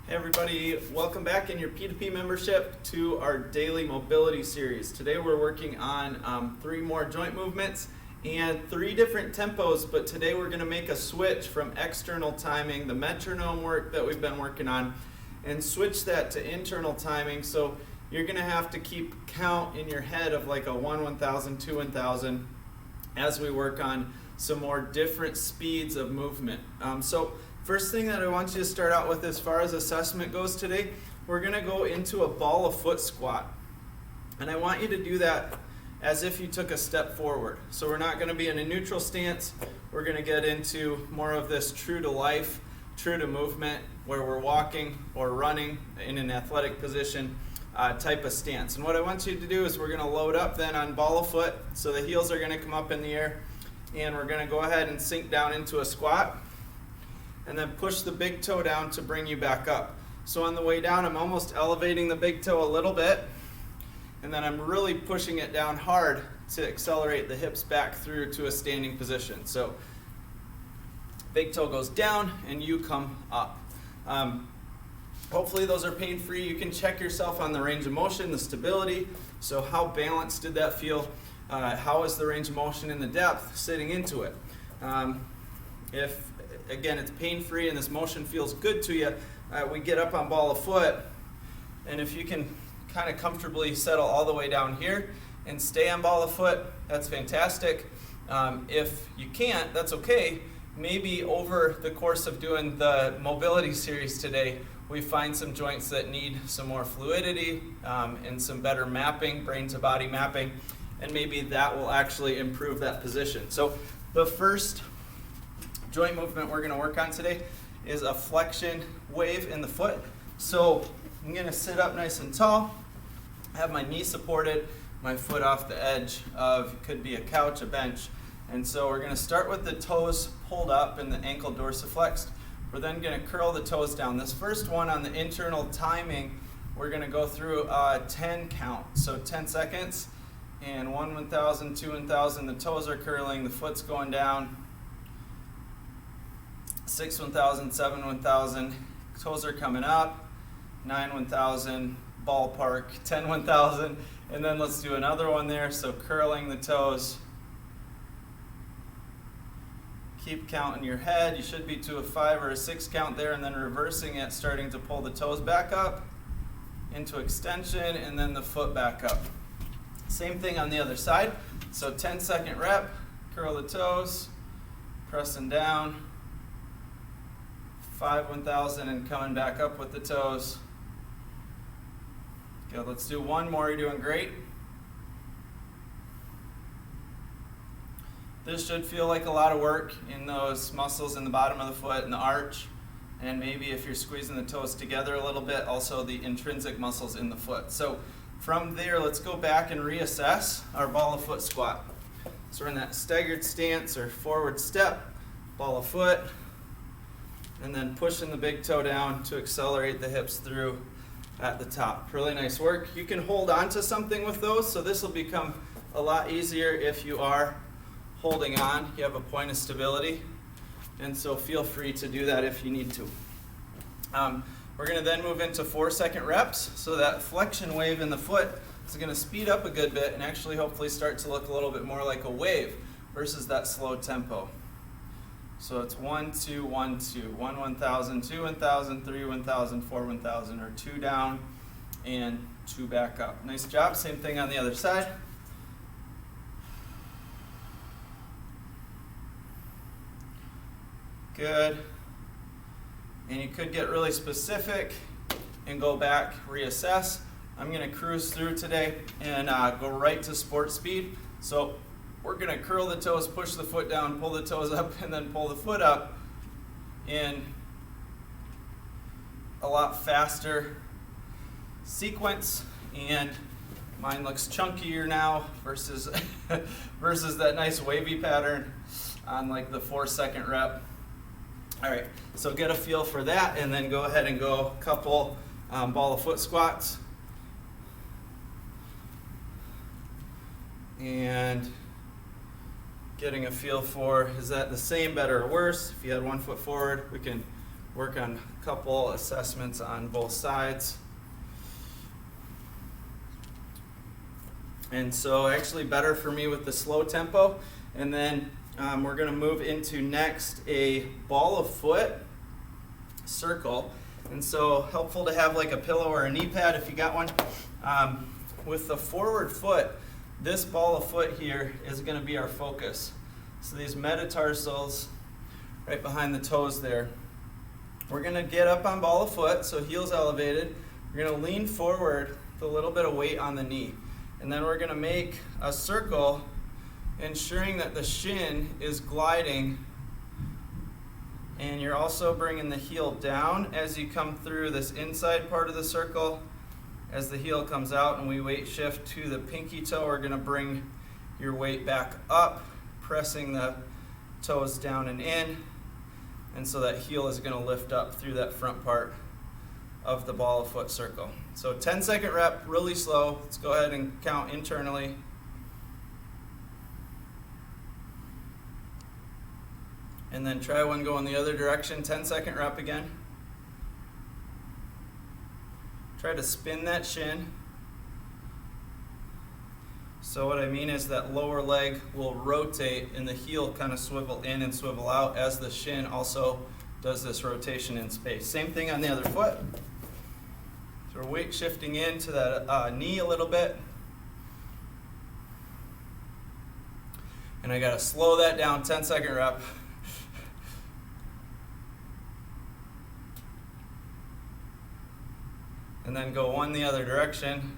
Hey everybody, welcome back in your P2P membership to our daily mobility series. Today we're working on 3 more joint movements and 3 different tempos, but today we're going to make a switch from external timing, the metronome work that we've been working on, and switch that to internal timing. So you're going to have to keep count in your head of like a 1, 1,000, 2, 1,000 as we work on some more different speeds of movement. First thing that I want you to start out with as far as assessment goes today, we're going to go into a ball of foot squat. And I want you to do that as if you took a step forward. So we're not going to be in a neutral stance. We're going to get into more of this true to life, true to movement, where we're walking or running in an athletic position type of stance. And what I want you to do is we're going to load up then on ball of foot. So the heels are going to come up in the air. And we're going to go ahead and sink down into a squat. And then push the big toe down to bring you back up. So on the way down, I'm almost elevating the big toe a little bit, and then I'm really pushing it down hard to accelerate the hips back through to a standing position. So big toe goes down and you come up. Hopefully those are pain-free. You can check yourself on the range of motion, the stability. So how balanced did that feel? How is the range of motion and the depth sitting into it? If again, it's pain-free and this motion feels good to you, we get up on ball of foot, and if you can kind of comfortably settle all the way down here and stay on ball of foot, that's fantastic. If you can't, that's okay. Maybe over the course of doing the mobility series today, we find some joints that need some more fluidity and some better mapping, brain to body mapping, and maybe that will actually improve that position. So the first joint movement we're going to work on today is a flexion wave in the foot. So I'm going to sit up nice and tall, have my knee supported, my foot off the edge of, could be a couch, a bench. And so we're going to start with the toes pulled up and the ankle dorsiflexed. We're then going to curl the toes down. This first one on the internal timing, we're going to go through a 10 count. So 10 seconds, and 1, 1,000, 2, 1,000, the toes are curling, the foot's going down. 6, 1,000, 7, 1,000, toes are coming up, 9, 1,000, ballpark, 10, 1,000, and then let's do another one there. So curling the toes, keep counting your head. You should be to a 5 or a 6 count there, and then reversing it, starting to pull the toes back up into extension, and then the foot back up. Same thing on the other side. So 10-second rep, curl the toes, pressing down. 5, 1,000, and coming back up with the toes. Good, let's do one more. You're doing great. This should feel like a lot of work in those muscles in the bottom of the foot and the arch, and maybe if you're squeezing the toes together a little bit, also the intrinsic muscles in the foot. So from there, let's go back and reassess our ball of foot squat. So we're in that staggered stance or forward step, ball of foot, and then pushing the big toe down to accelerate the hips through at the top. Really nice work. You can hold on to something with those, so this will become a lot easier if you are holding on. You have a point of stability, and so feel free to do that if you need to. We're going to then move into 4-second reps, so that flexion wave in the foot is going to speed up a good bit and actually hopefully start to look a little bit more like a wave versus that slow tempo. So it's 1, 2, 1, 2, 1, 1,000, 2, 1,000, 3, 1,000, 4, 1,000, or 2 down and 2 back up. Nice job. Same thing on the other side. Good. And you could get really specific and go back, reassess. I'm going to cruise through today and go right to sport speed. So we're going to curl the toes, push the foot down, pull the toes up, and then pull the foot up in a lot faster sequence. And mine looks chunkier now versus versus that nice wavy pattern on like the 4-second rep. All right, so get a feel for that, and then go ahead and go a couple ball of foot squats. And getting a feel for, is that the same, better, or worse? If you had one foot forward, we can work on a couple assessments on both sides. And so actually better for me with the slow tempo. And then we're going to move into next a ball of foot circle. And so helpful to have like a pillow or a knee pad if you got one. With the forward foot, this ball of foot here is going to be our focus. So these metatarsals right behind the toes there. We're going to get up on ball of foot, so heels elevated. We're going to lean forward with a little bit of weight on the knee. And then we're going to make a circle, ensuring that the shin is gliding. And you're also bringing the heel down as you come through this inside part of the circle. As the heel comes out and we weight shift to the pinky toe, we're going to bring your weight back up, pressing the toes down and in. And so that heel is going to lift up through that front part of the ball of foot circle. So 10-second rep, really slow. Let's go ahead and count internally. And then try one going the other direction, 10-second rep again. Try to spin that shin. So what I mean is that lower leg will rotate and the heel kind of swivel in and swivel out as the shin also does this rotation in space. Same thing on the other foot. So we're weight shifting into that knee a little bit. And I got to slow that down, 10-second rep. And then go one the other direction.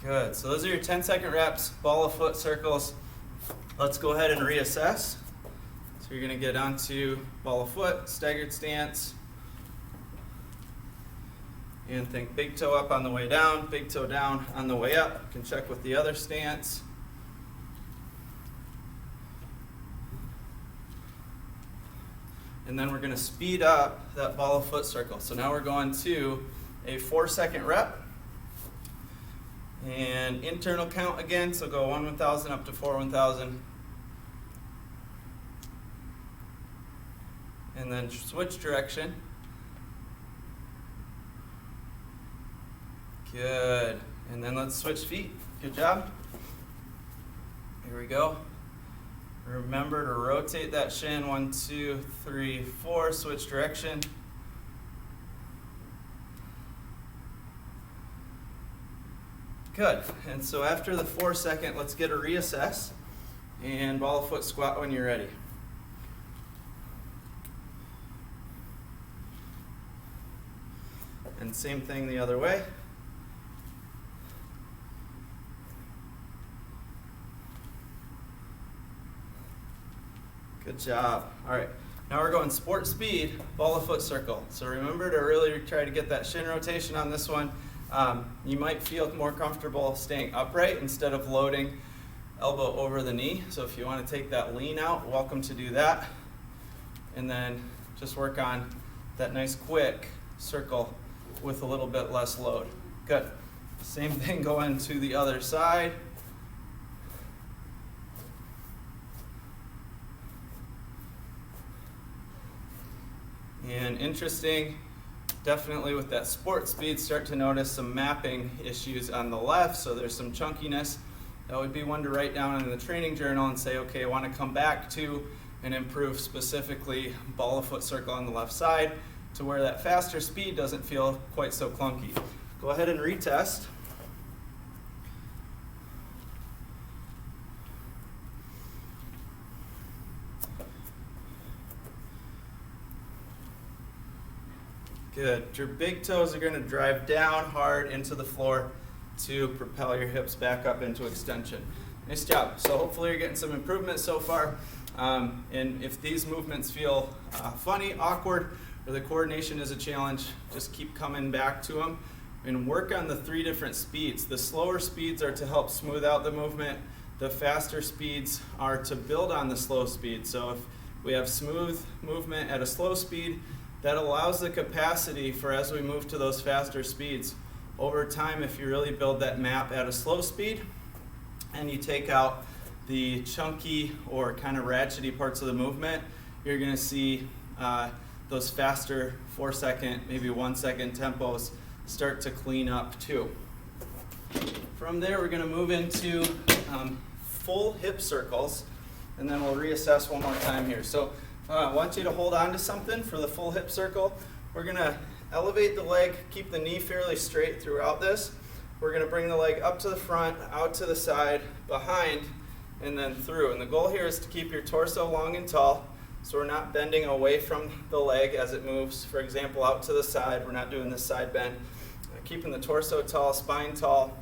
Good, so those are your 10-second reps, ball of foot circles. Let's go ahead and reassess. So you're gonna get onto ball of foot, staggered stance. And think big toe up on the way down, big toe down on the way up. You can check with the other stance. And then we're going to speed up that ball of foot circle. So now we're going to a 4-second rep. And internal count again, so go 1 1,000 up to 4 1,000. And then switch direction. Good. And then let's switch feet. Good job. Here we go. Remember to rotate that shin, 1, 2, 3, 4, switch direction. Good, and so after the 4-second, let's get a reassess and ball of foot squat when you're ready. And same thing the other way. Good job. All right, now we're going sport speed, ball of foot circle. So remember to really try to get that shin rotation on this one. You might feel more comfortable staying upright instead of loading elbow over the knee. So if you want to take that lean out, welcome to do that. And then just work on that nice quick circle with a little bit less load. Good. Same thing going to the other side. And interesting, definitely with that sport speed, start to notice some mapping issues on the left, so there's some chunkiness. That would be one to write down in the training journal and say, okay, I want to come back to and improve specifically ball of foot circle on the left side to where that faster speed doesn't feel quite so clunky. Go ahead and retest. Good. Your big toes are going to drive down hard into the floor to propel your hips back up into extension. Nice job. So hopefully you're getting some improvement so far. And if these movements feel funny, awkward, or the coordination is a challenge, just keep coming back to them and work on the 3 different speeds. The slower speeds are to help smooth out the movement. The faster speeds are to build on the slow speed. So if we have smooth movement at a slow speed, that allows the capacity for as we move to those faster speeds. Over time, if you really build that map at a slow speed and you take out the chunky or kind of ratchety parts of the movement, you're going to see those faster 4-second, maybe 1-second tempos start to clean up too. From there, we're going to move into full hip circles, and then we'll reassess one more time here. So I want you to hold on to something for the full hip circle. We're going to elevate the leg, keep the knee fairly straight throughout this. We're going to bring the leg up to the front, out to the side, behind, and then through. And the goal here is to keep your torso long and tall, so we're not bending away from the leg as it moves. For example, out to the side, we're not doing this side bend. Keeping the torso tall, spine tall,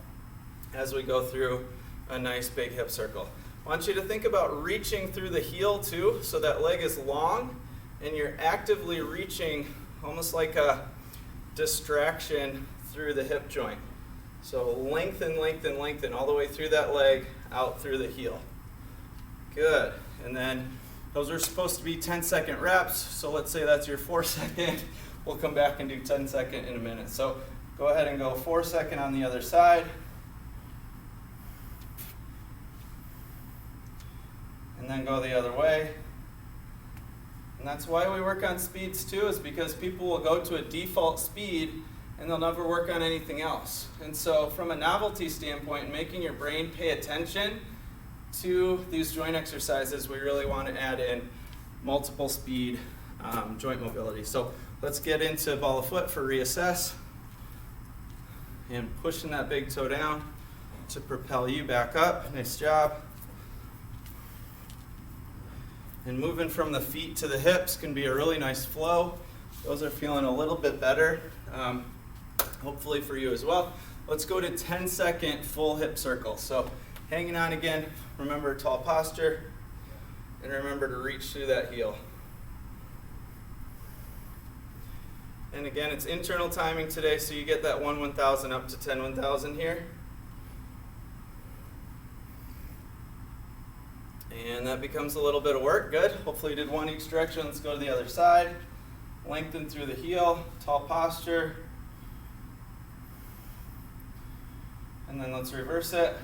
as we go through a nice big hip circle. I want you to think about reaching through the heel too, so that leg is long, and you're actively reaching almost like a distraction through the hip joint. So lengthen, lengthen, lengthen all the way through that leg, out through the heel. Good. And then those are supposed to be 10-second reps, so let's say that's your 4-second. We'll come back and do 10-second in a minute. So go ahead and go 4-second on the other side. And then go the other way. And that's why we work on speeds too, is because people will go to a default speed and they'll never work on anything else. And so from a novelty standpoint, making your brain pay attention to these joint exercises, we really want to add in multiple speed joint mobility. So let's get into ball of foot for reassess. And pushing that big toe down to propel you back up. Nice job. And moving from the feet to the hips can be a really nice flow. Those are feeling a little bit better, hopefully for you as well. Let's go to 10-second full hip circles. So hanging on again, remember tall posture, and remember to reach through that heel. And again, it's internal timing today, so you get that 1-1000 up to 10-1000 here. And that becomes a little bit of work. Good. Hopefully you did one each direction. Let's go to the other side. Lengthen through the heel, tall posture. And then let's reverse it.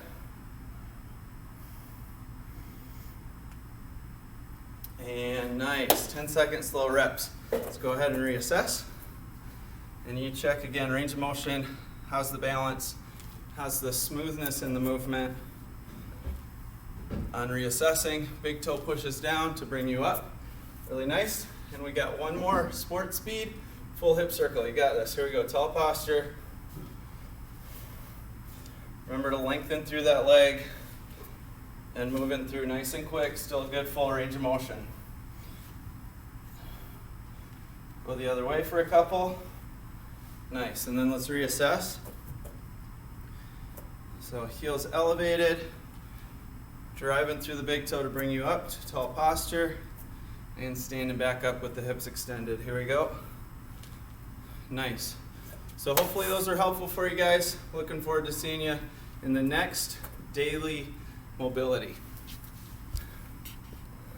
And nice. 10-second slow reps. Let's go ahead and reassess. And you check again, range of motion. How's the balance? How's the smoothness in the movement? On reassessing, big toe pushes down to bring you up. Really nice. And we got one more, sport speed, full hip circle. You got this. Here we go, tall posture. Remember to lengthen through that leg and moving through nice and quick, still a good full range of motion. Go the other way for a couple. Nice, and then let's reassess. So heels elevated. Driving through the big toe to bring you up to tall posture, and standing back up with the hips extended. Here we go. Nice. So hopefully those are helpful for you guys. Looking forward to seeing you in the next daily mobility.